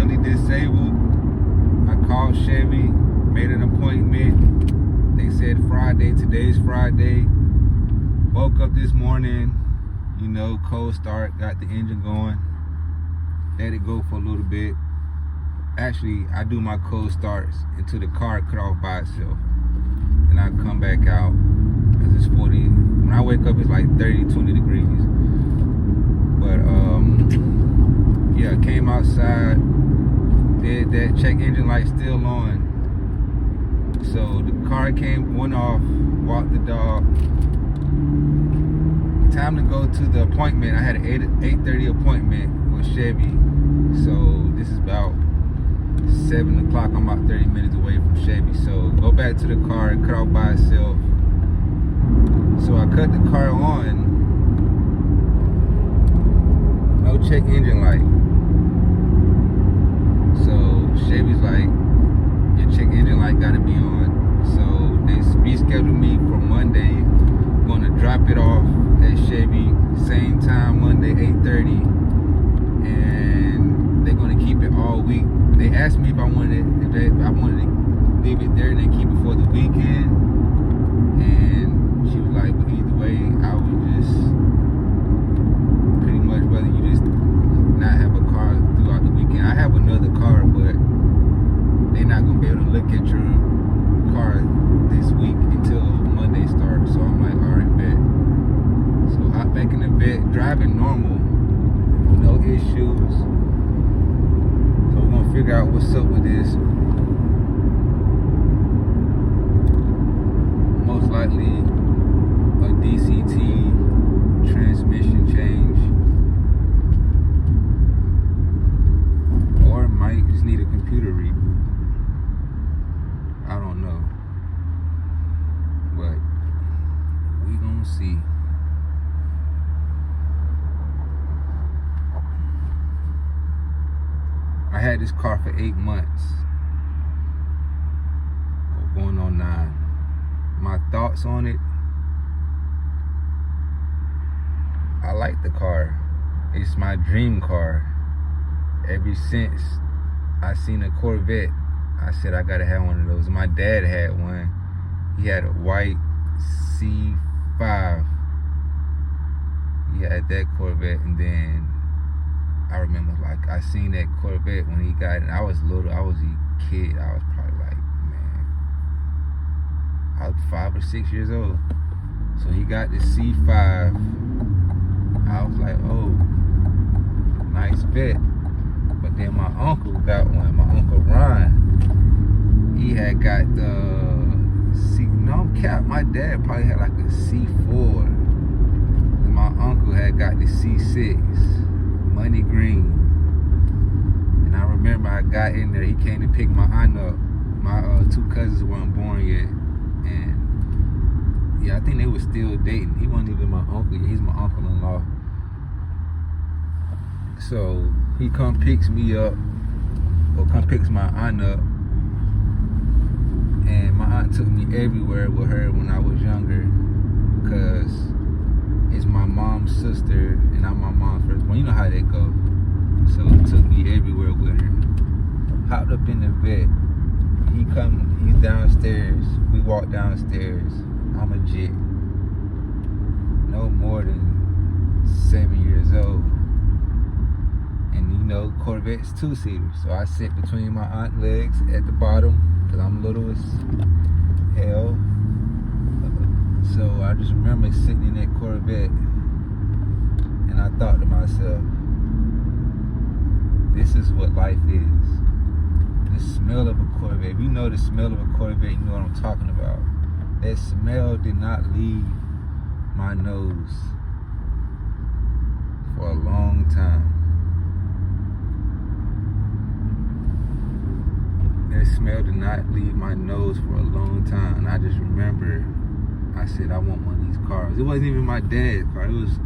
permanently disabled. I called Chevy, made an appointment. They said Friday. Today's Friday. Woke up this morning, cold start, got the engine going. Let it go for a little bit. Actually, I do my cold starts until the car cut off by itself. And I come back out, because it's 40. When I wake up, it's like 30, 20 degrees. But, yeah, came outside, did that, check engine light still on. So the car went off, walked the dog. Time to go to the appointment. I had an 8:30 appointment with Chevy. So this is about 7 o'clock. I'm about 30 minutes away from Chevy. So go back to the car, cut off by itself. So I cut the car on. No check engine light. So Chevy's like, your check engine light gotta be on. So they rescheduled me for Monday. Gonna drop it off at Chevy, same time, Monday, 8:30. And they're gonna keep it all week. They asked me if I wanted to leave it there and then keep it for the weekend. And she was like, but either way, I would just pretty much whether you just not have a car throughout the weekend. I have another car, but they're not gonna be able to look at your car this week until Monday starts. So I'm like, alright, bet. So hop back in the vet, driving normal, no issues. So we're gonna figure out what's up with this. Most likely a DCT transmission change, or it might just need a computer reboot. I don't know, but we gonna see. I had this car for 8 months, going on 9. My thoughts on it, I like the car. It's my dream car. Ever since I seen a Corvette, I said I gotta have one of those. My dad had one. He had a white C8. He had that Corvette, and then I remember, like, I seen that Corvette when he got it. I was little. I was a kid. I was probably like, I was 5 or 6 years old. So he got the C8. I was like, oh, nice vet. But then my uncle got one. My uncle Ron, he had got the C. No cap. My dad probably had like a C4. And my uncle had got the C6. Money green. And I remember I got in there, he came to pick my aunt up. My 2 cousins weren't born yet. And yeah, I think they were still dating. He wasn't even my uncle yet. He's my uncle-in-law. So he come picks me up, or come picks my aunt up. And my aunt took me everywhere with her when I was younger, because it's my mom's sister, and I'm my mom's first born. You know how that go. So he took me everywhere with her. Hopped up in the vet. He's downstairs. We walk downstairs. I'm a jit. No more than 7 years old. And Corvette's 2-seater. So I sit between my aunt's legs at the bottom, because I'm little as hell. So I just remember sitting in that Corvette, and I thought to myself, this is what life is. The smell of a Corvette. If you know the smell of a Corvette, you know what I'm talking about. That smell did not leave my nose for a long time. That smell did not leave my nose for a long time. And I just remember, I said, I want one of these cars. It wasn't even my dad's car. It was,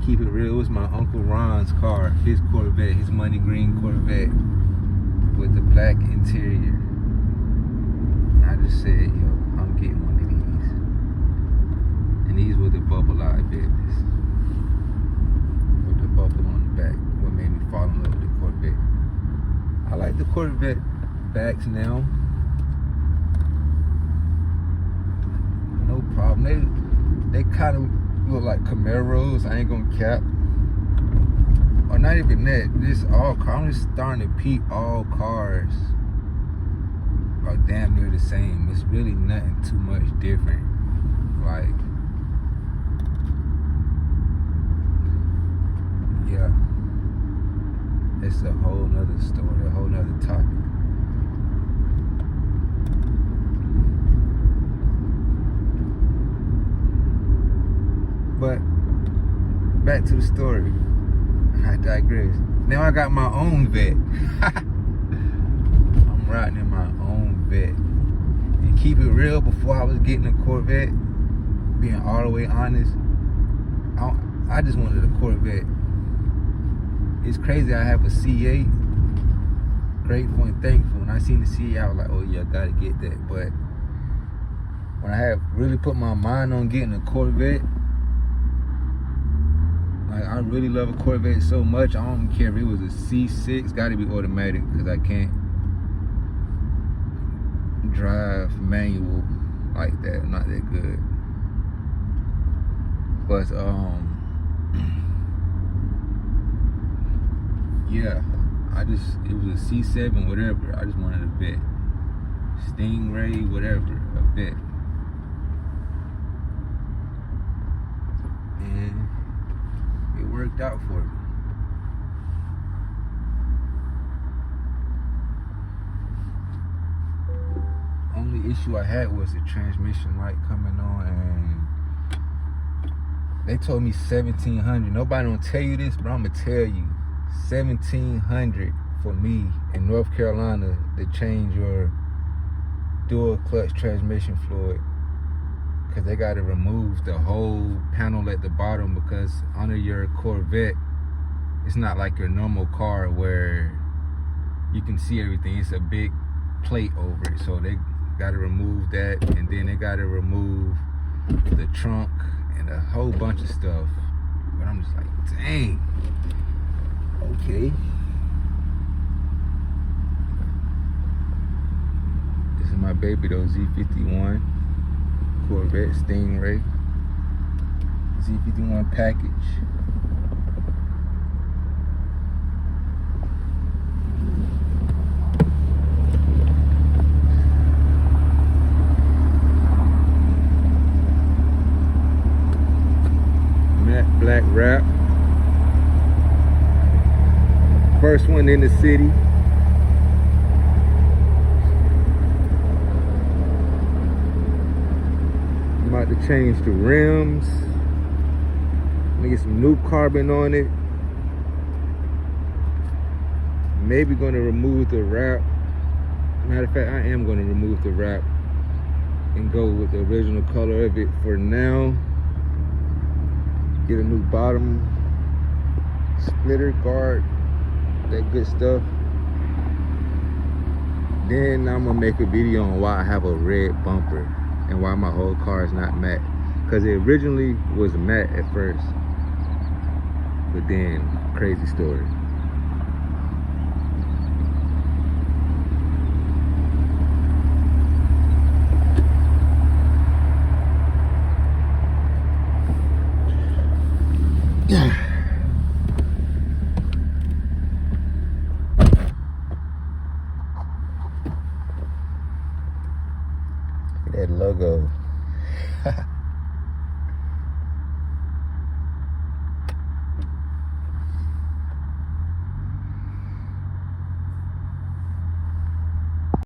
keep it real, it was my Uncle Ron's car, his Corvette, his money green Corvette with the black interior. And I just said, yo, I'm getting one of these. And these were the bubble eye babies. With the bubble on the back. What made me fall in love with the Corvette. I got the Corvette backs now. No problem. They kind of look like Camaros. I ain't gonna cap. Or not even that. This all car. I'm just starting to peep all cars are damn near the same. It's really nothing too much different. Like, yeah, it's a whole nother story, a whole nother topic. But back to the story. I digress. Now I got my own vet. I'm riding in my own vet. And keep it real, before I was getting a Corvette, being all the way honest, I just wanted a Corvette. It's crazy, I have a C8. Grateful and thankful. When I seen the C8, I was like, oh yeah, I gotta get that. But when I have really put my mind on getting a Corvette, like, I really love a Corvette so much, I don't care if it was a C6, gotta be automatic, because I can't drive manual like that. I'm not that good. But yeah, it was a C7, whatever. I just wanted a vet. Stingray, whatever, a vet. And it worked out for me. Only issue I had was the transmission light coming on, and they told me $1,700. Nobody don't tell you this, but I'm gonna tell you, $1,700 for me in North Carolina to change your dual clutch transmission fluid, because they got to remove the whole panel at the bottom, because under your Corvette, it's not like your normal car where you can see everything. It's a big plate over it, so they got to remove that, and then they got to remove the trunk and a whole bunch of stuff. But I'm just like, dang, okay. This is my baby though, Z51 Corvette Stingray, Z51 package. Matte black wrap. First one in the city. I'm about to change the rims. I'm gonna get some new carbon on it. Maybe gonna remove the wrap. Matter of fact, I am gonna remove the wrap and go with the original color of it for now. Get a new bottom splitter guard, that good stuff. Then I'm gonna make a video on why I have a red bumper and why my whole car is not matte, because it originally was matte at first, but then crazy story. That logo.